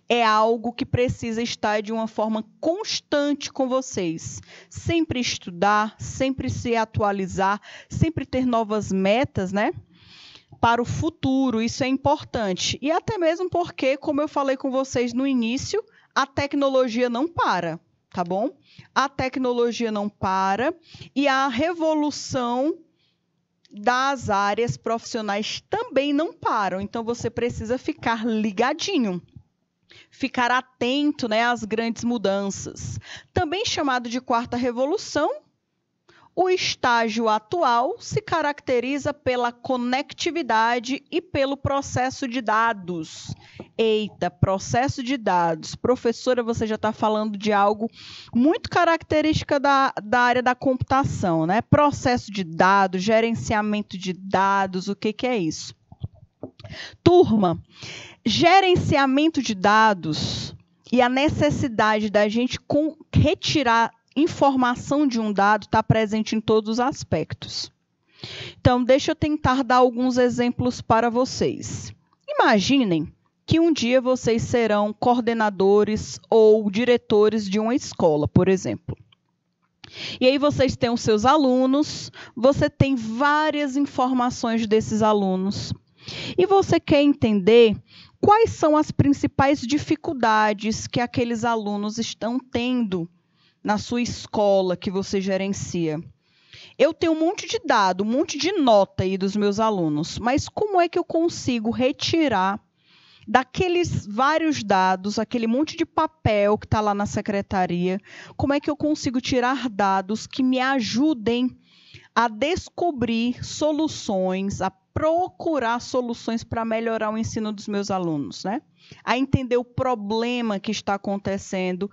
É algo que precisa estar de uma forma constante com vocês. Sempre estudar, sempre se atualizar, sempre ter novas metas, né? para o futuro, isso é importante. E até mesmo porque, como eu falei com vocês no início, a tecnologia não para, tá bom? A tecnologia não para e a revolução das áreas profissionais também não param. Então, você precisa ficar ligadinho, ficar atento, né, às grandes mudanças. Também chamado de quarta revolução, o estágio atual se caracteriza pela conectividade e pelo processo de dados. Eita, processo de dados. Professora, você já está falando de algo muito característica da área da computação, né? Processo de dados, gerenciamento de dados, o que é isso? Turma, gerenciamento de dados e a necessidade da gente retirar informação de um dado está presente em todos os aspectos. Então, deixa eu tentar dar alguns exemplos para vocês. Imaginem que um dia vocês serão coordenadores ou diretores de uma escola, por exemplo. E aí vocês têm os seus alunos, você tem várias informações desses alunos. E você quer entender quais são as principais dificuldades que aqueles alunos estão tendo na sua escola que você gerencia. Eu tenho um monte de dado, um monte de nota aí dos meus alunos, mas como é que eu consigo retirar daqueles vários dados, aquele monte de papel que está lá na secretaria, como é que eu consigo tirar dados que me ajudem a descobrir soluções, a procurar soluções para melhorar o ensino dos meus alunos, né? A entender o problema que está acontecendo,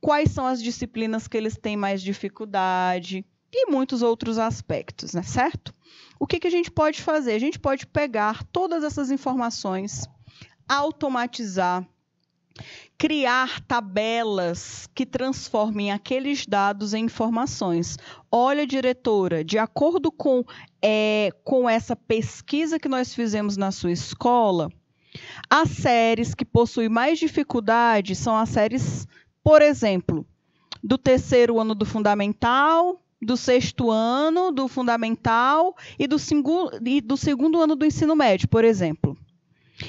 quais são as disciplinas que eles têm mais dificuldade e muitos outros aspectos, né? Certo? O que a gente pode fazer? A gente pode pegar todas essas informações, automatizar, criar tabelas que transformem aqueles dados em informações. Olha, diretora, de acordo com essa pesquisa que nós fizemos na sua escola, as séries que possuem mais dificuldade são as séries, por exemplo, do terceiro ano do fundamental, do sexto ano do fundamental e do segundo ano do ensino médio, por exemplo.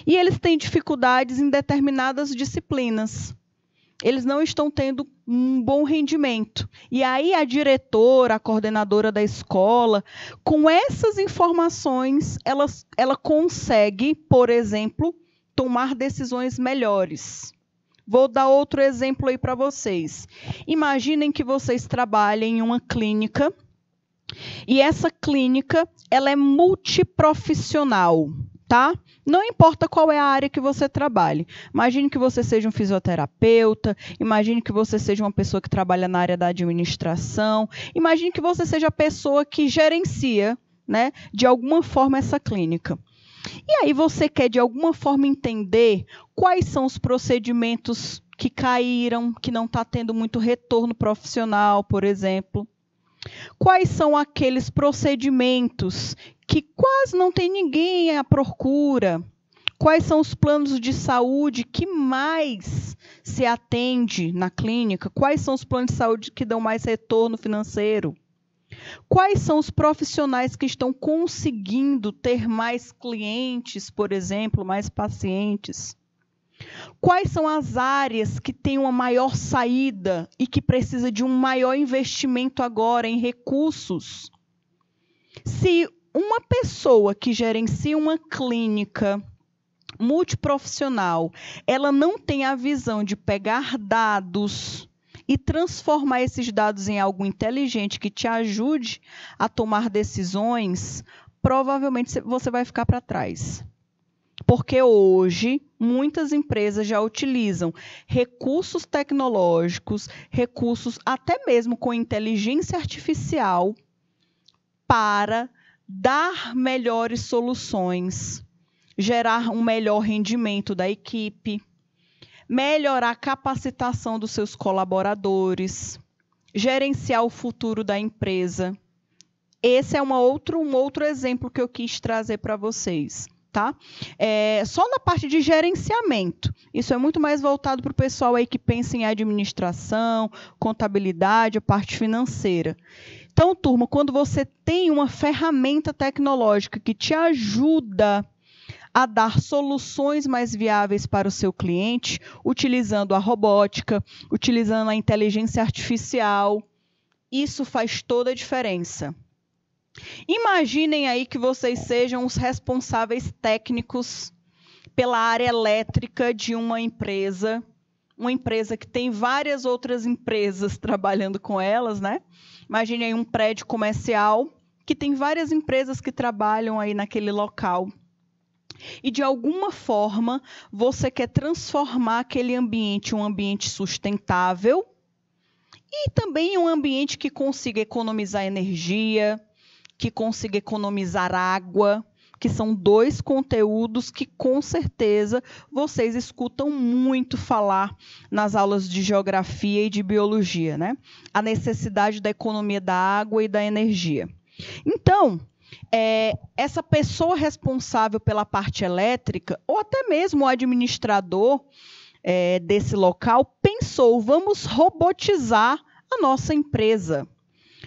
E eles têm dificuldades em determinadas disciplinas. Eles não estão tendo um bom rendimento. E aí a diretora, a coordenadora da escola, com essas informações, ela consegue, por exemplo, tomar decisões melhores. Vou dar outro exemplo aí para vocês. Imaginem que vocês trabalhem em uma clínica e essa clínica ela é multiprofissional, tá? Não importa qual é a área que você trabalhe. Imagine que você seja um fisioterapeuta, imagine que você seja uma pessoa que trabalha na área da administração, imagine que você seja a pessoa que gerencia, né, de alguma forma essa clínica. E aí você quer, de alguma forma, entender quais são os procedimentos que caíram, que não está tendo muito retorno profissional, por exemplo. Quais são aqueles procedimentos que quase não tem ninguém à procura? Quais são os planos de saúde que mais se atende na clínica? Quais são os planos de saúde que dão mais retorno financeiro? Quais são os profissionais que estão conseguindo ter mais clientes, por exemplo, mais pacientes? Quais são as áreas que têm uma maior saída e que precisa de um maior investimento agora em recursos? Se uma pessoa que gerencia uma clínica multiprofissional, ela não tem a visão de pegar dados e transformar esses dados em algo inteligente que te ajude a tomar decisões, provavelmente você vai ficar para trás. Porque hoje, muitas empresas já utilizam recursos tecnológicos, recursos até mesmo com inteligência artificial, para dar melhores soluções, gerar um melhor rendimento da equipe, melhorar a capacitação dos seus colaboradores, gerenciar o futuro da empresa. Esse é um outro exemplo que eu quis trazer para vocês. tá? Só na parte de gerenciamento. Isso é muito mais voltado para o pessoal aí que pensa em administração, contabilidade, a parte financeira. Então, turma, quando você tem uma ferramenta tecnológica que te ajuda a dar soluções mais viáveis para o seu cliente, utilizando a robótica, utilizando a inteligência artificial, isso faz toda a diferença. Imaginem aí que vocês sejam os responsáveis técnicos pela área elétrica de uma empresa que tem várias outras empresas trabalhando com elas, né? Imagine aí um prédio comercial que tem várias empresas que trabalham aí naquele local. E, de alguma forma, você quer transformar aquele ambiente em um ambiente sustentável e também um ambiente que consiga economizar energia, que consiga economizar água, que são 2 conteúdos que, com certeza, vocês escutam muito falar nas aulas de geografia e de biologia, né? A necessidade da economia da água e da energia. Então, essa pessoa responsável pela parte elétrica, ou até mesmo o administrador desse local, pensou, vamos robotizar a nossa empresa.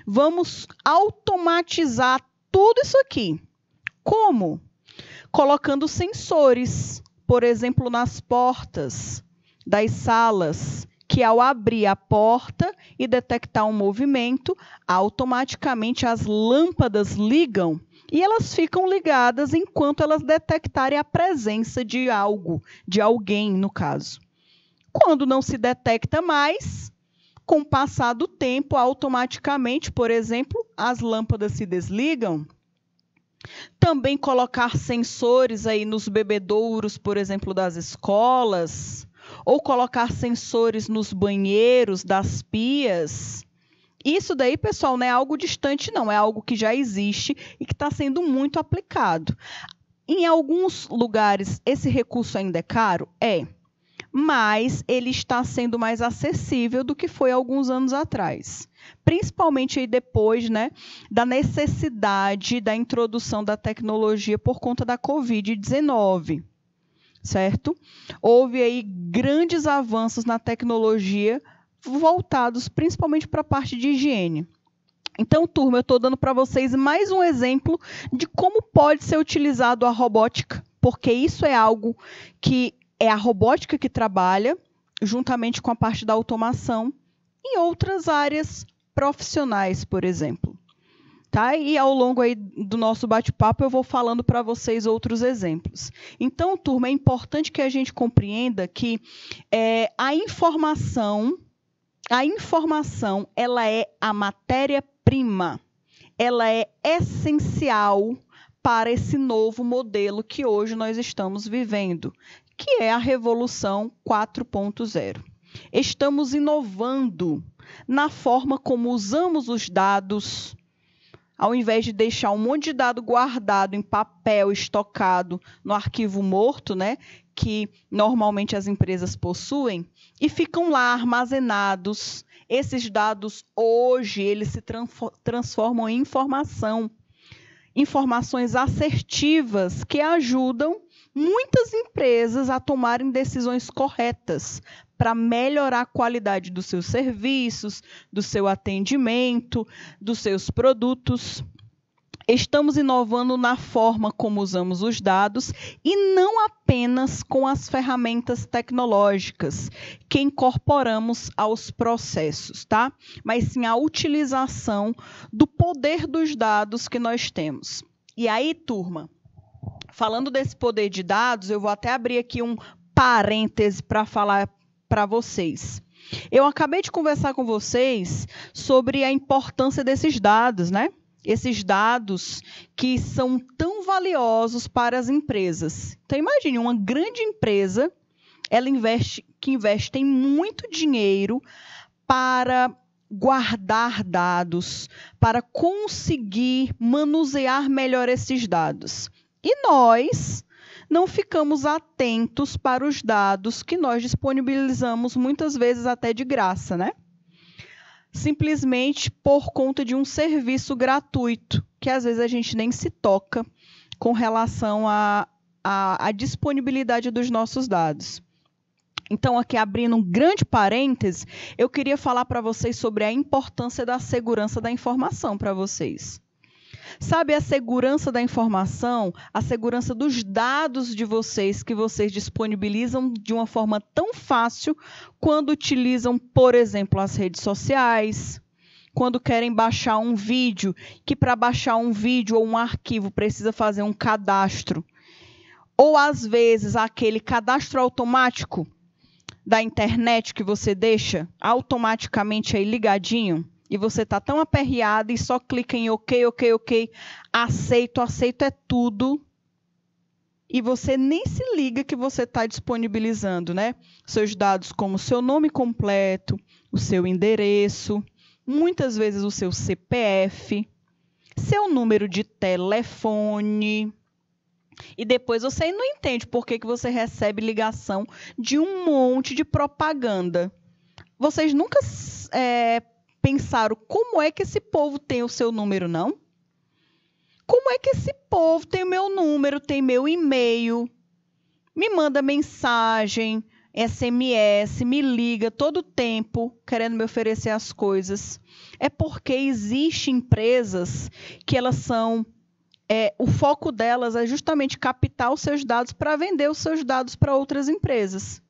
Vamos automatizar tudo isso aqui. Como? Colocando sensores, por exemplo, nas portas das salas, que ao abrir a porta e detectar um movimento, automaticamente as lâmpadas ligam e elas ficam ligadas enquanto elas detectarem a presença de algo, de alguém, no caso. Quando não se detecta mais, com o passar do tempo, automaticamente, por exemplo, as lâmpadas se desligam. Também colocar sensores aí nos bebedouros, por exemplo, das escolas, ou colocar sensores nos banheiros, das pias. Isso daí, pessoal, não é algo distante, não. É algo que já existe e que está sendo muito aplicado. Em alguns lugares, esse recurso ainda é caro? Mas ele está sendo mais acessível do que foi há alguns anos atrás. Principalmente aí depois, né, da necessidade da introdução da tecnologia por conta da Covid-19, certo? Houve aí grandes avanços na tecnologia voltados principalmente para a parte de higiene. Então, turma, eu estou dando para vocês mais um exemplo de como pode ser utilizado a robótica, porque isso é algo que é a robótica que trabalha, juntamente com a parte da automação, em outras áreas profissionais, por exemplo. Tá? E ao longo aí do nosso bate-papo eu vou falando para vocês outros exemplos. Então, turma, é importante que a gente compreenda que a informação ela é a matéria-prima, ela é essencial para esse novo modelo que hoje nós estamos vivendo, que é a Revolução 4.0. Estamos inovando na forma como usamos os dados, ao invés de deixar um monte de dado guardado em papel, estocado no arquivo morto, né, que normalmente as empresas possuem, e ficam lá armazenados. Esses dados, hoje, eles se transformam em informações assertivas que ajudam muitas empresas a tomarem decisões corretas para melhorar a qualidade dos seus serviços, do seu atendimento, dos seus produtos. Estamos inovando na forma como usamos os dados e não apenas com as ferramentas tecnológicas que incorporamos aos processos, tá? Mas sim a utilização do poder dos dados que nós temos. E aí, turma, falando desse poder de dados, eu vou até abrir aqui um parêntese para falar para vocês. Eu acabei de conversar com vocês sobre a importância desses dados, né? Esses dados que são tão valiosos para as empresas. Então, imagine, uma grande empresa, ela investe muito dinheiro para guardar dados, para conseguir manusear melhor esses dados. E nós não ficamos atentos para os dados que nós disponibilizamos muitas vezes até de graça, né? Simplesmente por conta de um serviço gratuito, que às vezes a gente nem se toca com relação a a disponibilidade dos nossos dados. Então, aqui abrindo um grande parêntese, eu queria falar para vocês sobre a importância da segurança da informação para vocês. Sabe, a segurança da informação, a segurança dos dados de vocês que vocês disponibilizam de uma forma tão fácil quando utilizam, por exemplo, as redes sociais, quando querem baixar um vídeo, que para baixar um vídeo ou um arquivo precisa fazer um cadastro. Ou, às vezes, aquele cadastro automático da internet que você deixa automaticamente aí ligadinho e você está tão aperreado e só clica em ok, aceito é tudo e você nem se liga que você está disponibilizando, né? Seus dados como seu nome completo, o seu endereço, muitas vezes o seu CPF, seu número de telefone. E depois você não entende por que você recebe ligação de um monte de propaganda. Vocês nunca pensaram como é que esse povo tem o seu número, não? Como é que esse povo tem o meu número, tem meu e-mail, me manda mensagem, SMS, me liga todo tempo querendo me oferecer as coisas? É porque existem empresas que elas são... o foco delas é justamente captar os seus dados para vender os seus dados para outras empresas.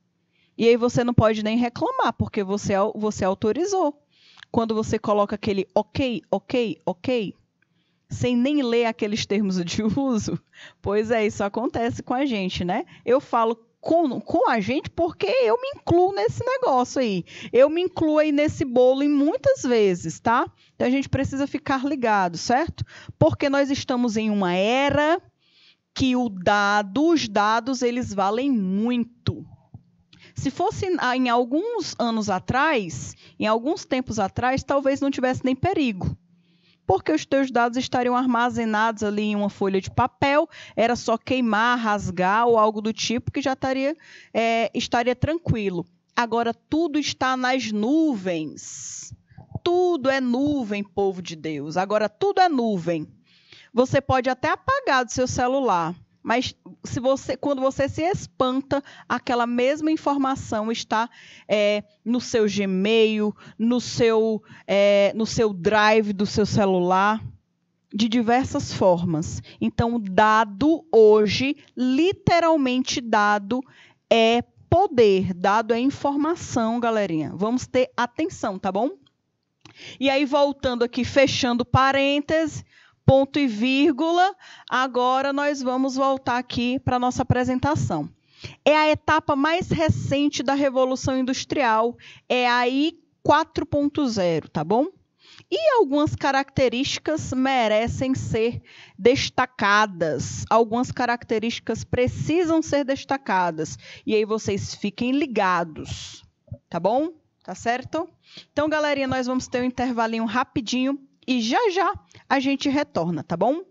E aí você não pode nem reclamar, porque você autorizou. Quando você coloca aquele ok, sem nem ler aqueles termos de uso, pois é, isso acontece com a gente, né? Eu falo com a gente porque eu me incluo nesse negócio aí. Eu me incluo aí nesse bolo em muitas vezes, tá? Então, a gente precisa ficar ligado, certo? Porque nós estamos em uma era que os dados, eles valem muito. Se fosse em alguns anos atrás, em alguns tempos atrás, talvez não tivesse nem perigo. Porque os teus dados estariam armazenados ali em uma folha de papel, era só queimar, rasgar ou algo do tipo que já estaria tranquilo. Agora, tudo está nas nuvens. Tudo é nuvem, povo de Deus. Agora, tudo é nuvem. Você pode até apagar do seu celular, mas quando você se espanta, aquela mesma informação está no seu Gmail, no seu Drive do seu celular, de diversas formas. Então, dado hoje, literalmente dado é poder, dado é informação, galerinha. Vamos ter atenção, tá bom? E aí, voltando aqui, fechando parênteses, ponto e vírgula, agora nós vamos voltar aqui para a nossa apresentação. É a etapa mais recente da Revolução Industrial, é a I 4.0, tá bom? E algumas características merecem ser destacadas, algumas características precisam ser destacadas, e aí vocês fiquem ligados, tá bom? Tá certo? Então, galerinha, nós vamos ter um intervalinho rapidinho, e já a gente retorna, tá bom?